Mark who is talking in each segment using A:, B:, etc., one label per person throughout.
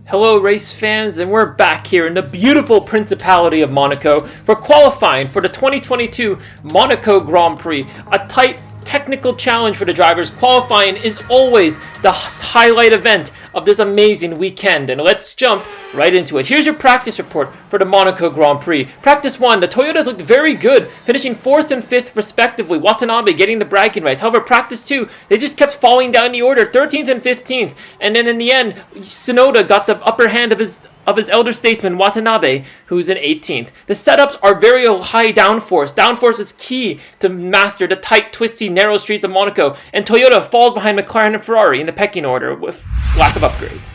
A: Hello race fans, and we're back here in the beautiful Principality of Monaco for qualifying for the 2022 Monaco Grand Prix. A tight technical challenge for the drivers. Qualifying is always the highlight event of this amazing weekend, and let's jump right into it. Here's your practice report for the Monaco Grand Prix. Practice 1, the Toyotas looked very good, finishing 4th and 5th respectively. Watanabe getting the bragging rights. However, practice 2, they just kept falling down the order, 13th and 15th, and then in the end, Tsunoda got the upper hand of his elder statesman Watanabe, who's in 18th. The setups are very high downforce. Downforce is key to master the tight, twisty, narrow streets of Monaco, and Toyota falls behind McLaren and Ferrari in the pecking order with lack of upgrades.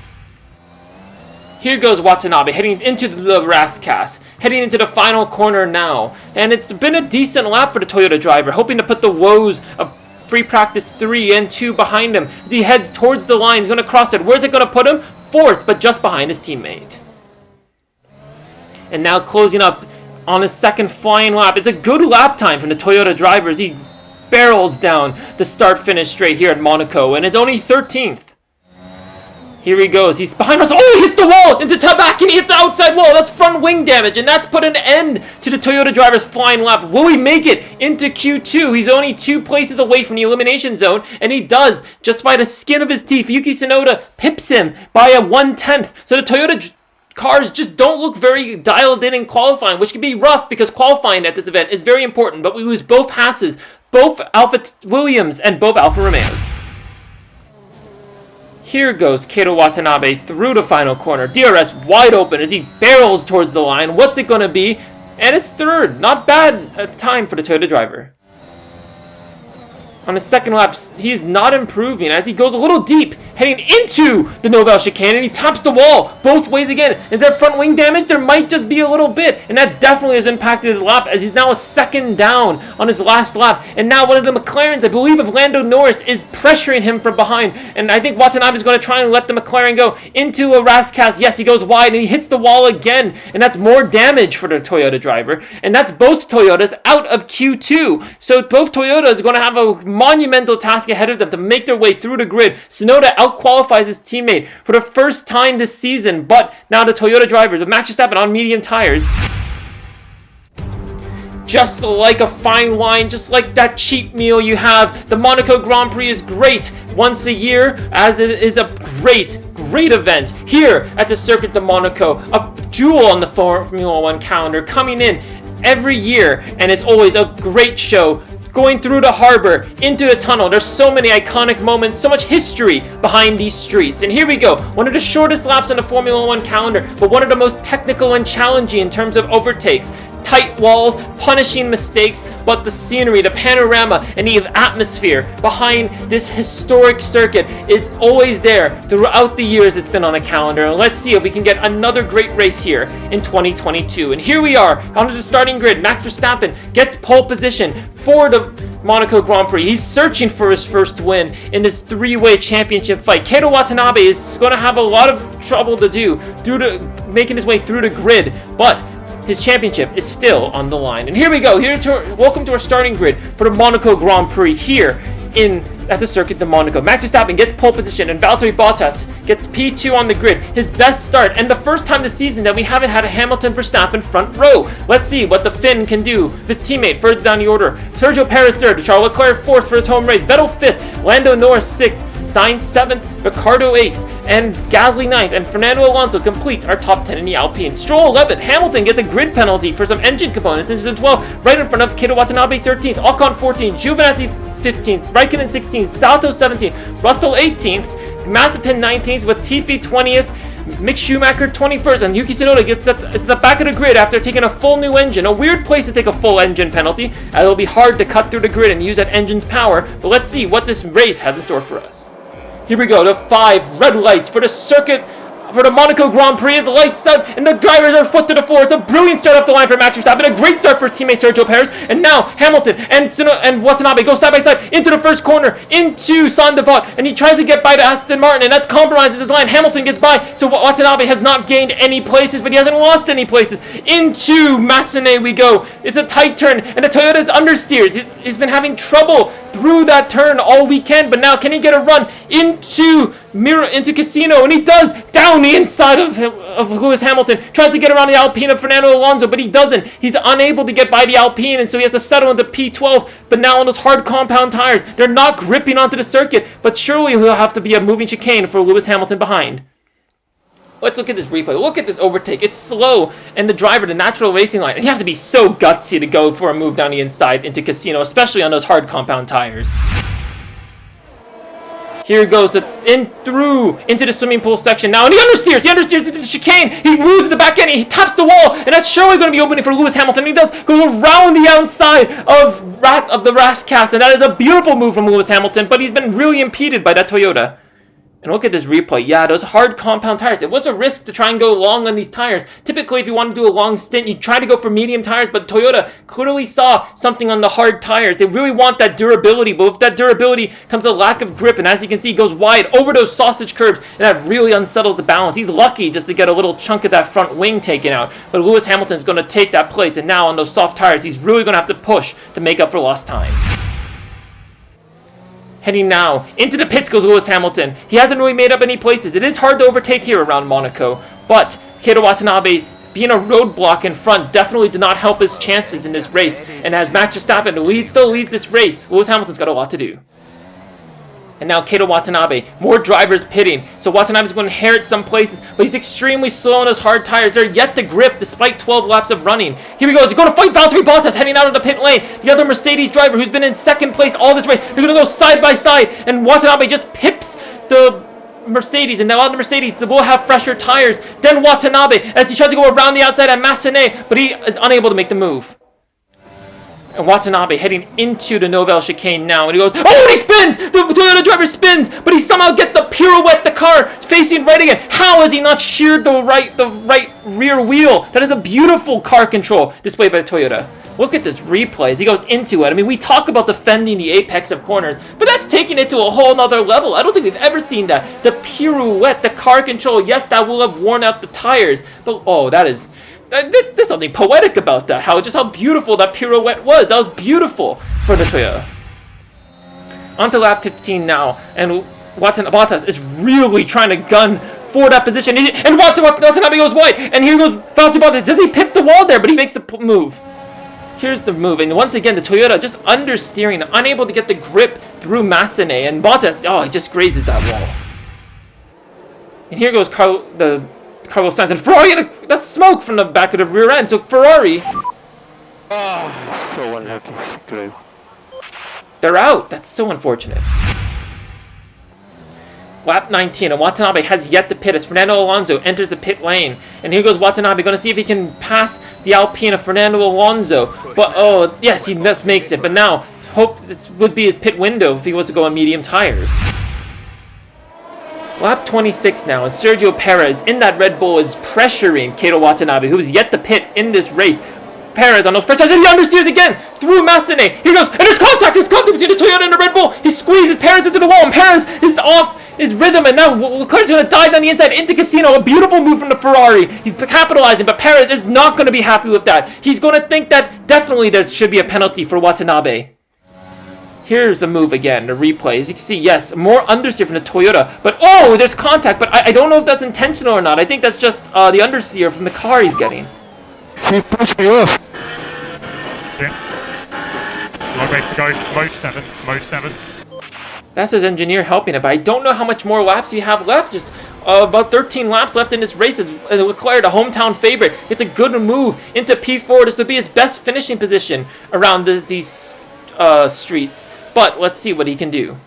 A: Here goes Watanabe heading into the Rascas, heading into the final corner now, and it's been a decent lap for the Toyota driver, hoping to put the woes of free practice 3 and 2 behind him as he heads towards the line. He's going to cross it. Where's it going to put him? 4th, but just behind his teammate. And now closing up on his second flying lap. It's a good lap time from the Toyota drivers. He barrels down the start-finish straight here at Monaco, and it's only 13th. Here he goes. He's behind us. Oh, he hits the wall into Tabak, and he hits the outside wall. That's front wing damage, and that's put an end to the Toyota driver's flying lap. Will he make it into Q2? He's only 2 places away from the elimination zone, and he does, just by the skin of his teeth. Yuki Tsunoda pips him by a 1/10. So the Toyota cars just don't look very dialed in qualifying, which can be rough because qualifying at this event is very important, but we lose both Haas's, both Alfa Williams, and both Alfa Romeos. Here goes Keito Watanabe through the final corner. DRS wide open as he barrels towards the line. What's it going to be? And it's 3rd. Not bad time for the Toyota driver. On his second lap, he's not improving as he goes a little deep, heading into the Nouvelle chicane, and he taps the wall both ways again. Is there front wing damage? There might just be a little bit, and that definitely has impacted his lap as he's now a second down on his last lap. And now one of the McLarens, I believe of Lando Norris, is pressuring him from behind, and I think Watanabe is going to try and let the McLaren go into a Rascas. Yes, he goes wide, and he hits the wall again, and that's more damage for the Toyota driver, and that's both Toyotas out of Q2. So both Toyotas are going to have a monumental task ahead of them to make their way through the grid. Tsunoda out-qualifies his teammate for the first time this season, but now the Toyota drivers with Max Verstappen on medium tires. Just like a fine wine, just like that cheap meal you have, the Monaco Grand Prix is great once a year, as it is a great event here at the Circuit de Monaco. A jewel on the Formula 1 calendar coming in every year, and it's always a great show. Going through the harbor, into the tunnel. There's so many iconic moments, so much history behind these streets. And here we go. One of the shortest laps on the Formula 1 calendar, but one of the most technical and challenging in terms of overtakes. Tight walls, punishing mistakes, but the scenery, the panorama, and the atmosphere behind this historic circuit is always there throughout the years it's been on a calendar. And let's see if we can get another great race here in 2022. And here we are onto the starting grid. Max Verstappen gets pole position for the Monaco Grand Prix. He's searching for his first win in this 3-way championship fight. Keito Watanabe is going to have a lot of trouble to do making his way through the grid, but his championship is still on the line. And here we go. Welcome to our starting grid for the Monaco Grand Prix here at the Circuit de Monaco. Max Verstappen gets pole position, and Valtteri Bottas gets P2 on the grid. His best start, and the first time this season that we haven't had a Hamilton-Verstappen front row. Let's see what the Finn can do with his teammate further down the order. Sergio Perez 3rd, Charles Leclerc 4th for his home race, Vettel 5th, Lando Norris 6th, Sainz 7th, Ricciardo 8th, and Gasly 9th, and Fernando Alonso completes our top 10 in the Alpine. Stroll 11th, Hamilton gets a grid penalty for some engine components and is in 12th, right in front of Keito Watanabe 13th, Ocon 14th, Giovinazzi 15th, Raikkonen 16th, Sato 17th, Russell 18th, Mazepin 19th, with Latifi 20th, Mick Schumacher 21st, and Yuki Tsunoda gets at the back of the grid after taking a full new engine. A weird place to take a full engine penalty, as it'll be hard to cut through the grid and use that engine's power, but let's see what this race has in store for us. Here we go, the 5 red lights for the circuit, for the Monaco Grand Prix is lights out, and the drivers are foot to the floor. It's a brilliant start off the line for Max Verstappen, a great start for his teammate Sergio Perez, and now Hamilton and Watanabe go side by side into the first corner, into Saint-Devote, and he tries to get by to Aston Martin, and that compromises his line. Hamilton gets by, so Watanabe has not gained any places, but he hasn't lost any places. Into Massenet we go. It's a tight turn, and the Toyota's understeers. He's been having trouble through that turn all weekend, but now can he get a run into Casino? And he does, down around the inside of Lewis Hamilton, tries to get around the Alpine of Fernando Alonso, but he doesn't. He's unable to get by the Alpine, and so he has to settle into P12. But now on those hard compound tires, they're not gripping onto the circuit, but surely he'll have to be a moving chicane for Lewis Hamilton behind. Let's look at this replay. Look at this overtake. It's slow, and the driver, the natural racing line, you have to be so gutsy to go for a move down the inside into Casino, especially on those hard compound tires. Here goes into the swimming pool section now, and he understeers into the chicane. He moves at the back end, he taps the wall, and that's surely going to be opening for Lewis Hamilton. He does go around the outside of the Rascast, and that is a beautiful move from Lewis Hamilton, but he's been really impeded by that Toyota. And look at this replay. Yeah, those hard compound tires. It was a risk to try and go long on these tires. Typically, if you want to do a long stint, you try to go for medium tires, but Toyota clearly saw something on the hard tires. They really want that durability, but with that durability comes a lack of grip, and as you can see, he goes wide over those sausage curbs, and that really unsettles the balance. He's lucky just to get a little chunk of that front wing taken out, but Lewis Hamilton's going to take that place, and now on those soft tires, he's really going to have to push to make up for lost time. Heading now into the pits goes Lewis Hamilton. He hasn't really made up any places. It is hard to overtake here around Monaco, but Keita Watanabe being a roadblock in front definitely did not help his chances in this race. And as Max Verstappen still leads this race, Lewis Hamilton's got a lot to do. And now Keita Watanabe, more drivers pitting. So Watanabe's going to inherit some places, but he's extremely slow on those hard tires. They're yet to grip despite 12 laps of running. Here he goes. He's going to fight Valtteri Bottas heading out of the pit lane. The other Mercedes driver who's been in second place all this race. They're going to go side by side, and Watanabe just pips the Mercedes, and now on the Mercedes will have fresher tires. Then Watanabe, as he tries to go around the outside at Massenet, but he is unable to make the move. And Watanabe heading into the Nouvelle chicane now, and he goes, oh, and he spins! The Toyota driver spins, but he somehow gets the pirouette, the car facing right again. How has he not sheared the right rear wheel? That is a beautiful car control displayed by the Toyota. Look at this replay as he goes into it. I mean, we talk about defending the apex of corners, but that's taking it to a whole nother level. I don't think we've ever seen that. The pirouette, the car control, yes, that will have worn out the tires, but oh, there's something poetic about that. How beautiful that pirouette was. That was beautiful for the Toyota. On to lap 15 now, and Bottas is really trying to gun for that position. And Watanabe goes wide, and here goes Valtteri Bottas. Does he pip the wall there? But he makes the move. Here's the move, and once again, the Toyota just understeering, unable to get the grip through Massenet, and Bottas, he just grazes that wall. And here goes Carlos Sainz, and Ferrari, that's smoke from the back of the rear end, so Ferrari...
B: Oh, so unlucky, screw.
A: They're out. That's so unfortunate. Lap 19, and Watanabe has yet to pit as Fernando Alonso enters the pit lane. And here goes Watanabe, going to see if he can pass the Alpine of Fernando Alonso. But, oh, yes, he just makes it. But now, hope this would be his pit window if he was to go on medium tires. Lap 26 now, and Sergio Perez in that Red Bull is pressuring Keita Watanabe, who is yet to pit in this race. Perez on those fresh tires, and he understeers again through Massenet. Here goes, and there's contact between the Toyota and the Red Bull. He squeezes Perez into the wall, and Perez is off his rhythm, and now Leclerc's going to dive on the inside into Casino. A beautiful move from the Ferrari. He's capitalizing, but Perez is not going to be happy with that. He's going to think that definitely there should be a penalty for Watanabe. Here's the move again, the replay. As you can see, yes, more understeer from the Toyota, but oh, there's contact, but I don't know if that's intentional or not. I think that's just the understeer from the car he's getting.
B: He pushed me off.
C: Yeah. Long race to go. Mode 7.
A: That's his engineer helping it, but I don't know how much more laps you have left. Just about 13 laps left in this race. Leclerc, a hometown favorite. It's a good move into P4. This would be his best finishing position around these streets. But let's see what he can do.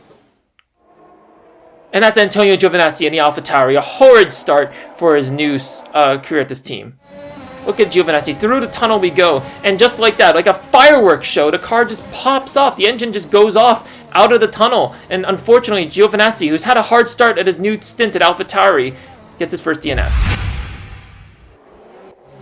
A: And that's Antonio Giovinazzi in the AlphaTauri. A horrid start for his new career at this team. Look at Giovinazzi. Through the tunnel we go. And just like that, like a fireworks show, the car just pops off. The engine just goes off out of the tunnel. And unfortunately, Giovinazzi, who's had a hard start at his new stint at AlphaTauri, gets his first DNF.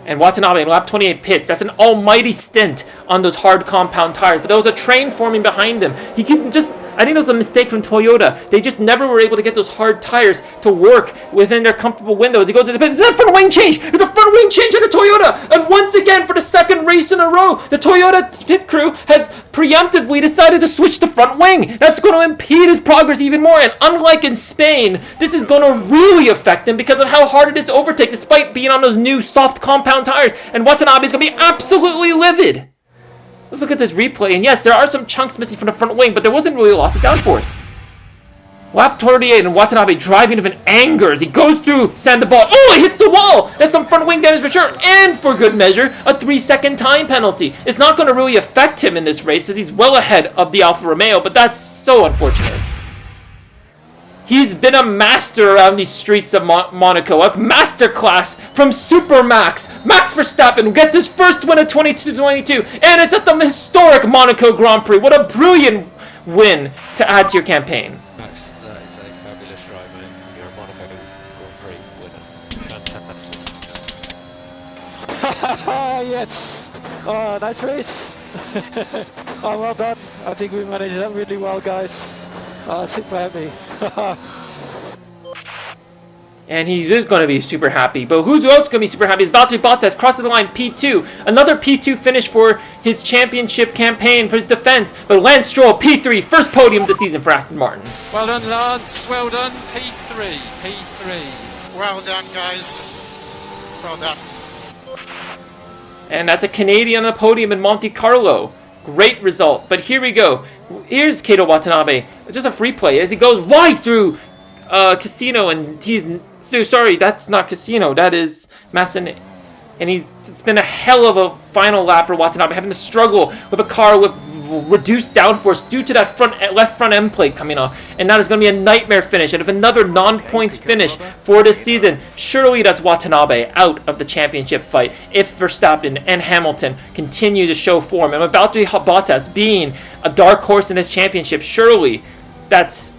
A: And Watanabe in lap 28 pits. That's an almighty stint on those hard compound tires. But there was a train forming behind him. He can just I think it was a mistake from Toyota. They just never were able to get those hard tires to work within their comfortable window. They go to the pit. There's a front wing change. There's a front wing change on the Toyota. And once again, for the second race in a row, the Toyota pit crew has preemptively decided to switch the front wing. That's going to impede his progress even more. And unlike in Spain, this is going to really affect him because of how hard it is to overtake, despite being on those new soft compound tires. And Watanabe is going to be absolutely livid. Let's look at this replay, and yes, there are some chunks missing from the front wing, but there wasn't really a loss of downforce. Lap 38, and Watanabe driving with an anger as he goes through Sandoval. Oh, he hits the wall! That's some front wing damage for sure, and for good measure, a 3-second time penalty. It's not going to really affect him in this race, as he's well ahead of the Alfa Romeo, but that's so unfortunate. He's been a master around these streets of Monaco, a masterclass from Supermax. Max Verstappen gets his first win of 2022, and it's at the historic Monaco Grand Prix. What a brilliant win to add to your campaign.
D: Max, that is a fabulous drive, and you're a Monaco Grand Prix winner. Fantastic.
E: Yes. Oh, nice race. Oh, well done. I think we managed that really well, guys. Super happy.
A: And he is going to be super happy. But who's else going to be super happy? Is Valtteri Bottas crosses the line P2. Another P2 finish for his championship campaign, for his defense. But Lance Stroll, P3, first podium of the season for Aston Martin.
D: Well done, Lance. Well done. P3. P3.
F: Well done, guys. Well done.
A: And that's a Canadian on the podium in Monte Carlo. Great result. But here we go. Here's Kato Watanabe. Just a free play as he goes wide through Casino, and he's... Sorry, that's not Casino. That is Masson. And it's been a hell of a final lap for Watanabe, having to struggle with a car with reduced downforce due to that left front end plate coming off. And that is going to be a nightmare finish. And if another non-points finish for this season, surely that's Watanabe out of the championship fight if Verstappen and Hamilton continue to show form. And with Valtteri Bottas being a dark horse in this championship, surely that's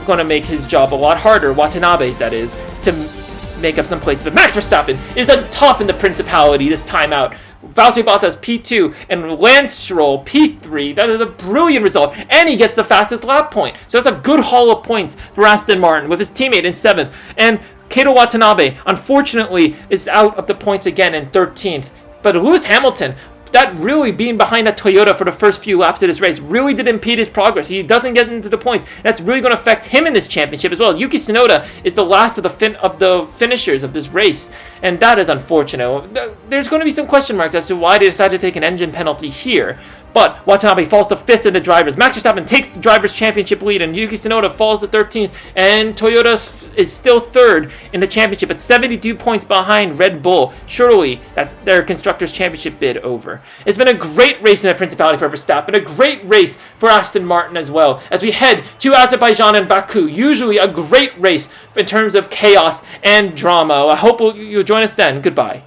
A: going to make his job a lot harder, Watanabe's that is, to make up some places. But Max Verstappen is on top in the Principality this time out. Valtteri Bottas P2 and Lance Stroll P3. That is a brilliant result, and he gets the fastest lap point. So that's a good haul of points for Aston Martin with his teammate in 7th. And Kato Watanabe, unfortunately, is out of the points again in 13th. But Lewis Hamilton, that really being behind that Toyota for the first few laps of this race really did impede his progress. He doesn't get into the points. That's really going to affect him in this championship as well. Yuki Tsunoda is the last of the finishers of this race, and that is unfortunate. There's going to be some question marks as to why they decided to take an engine penalty here. But Watanabe falls to 5th in the drivers. Max Verstappen takes the drivers' championship lead, and Yuki Tsunoda falls to 13th. And Toyota is still 3rd in the championship at 72 points behind Red Bull. Surely that's their Constructors' Championship bid over. It's been a great race in the Principality for Verstappen, a great race for Aston Martin as well, as we head to Azerbaijan and Baku. Usually a great race in terms of chaos and drama. I hope you'll join us then. Goodbye.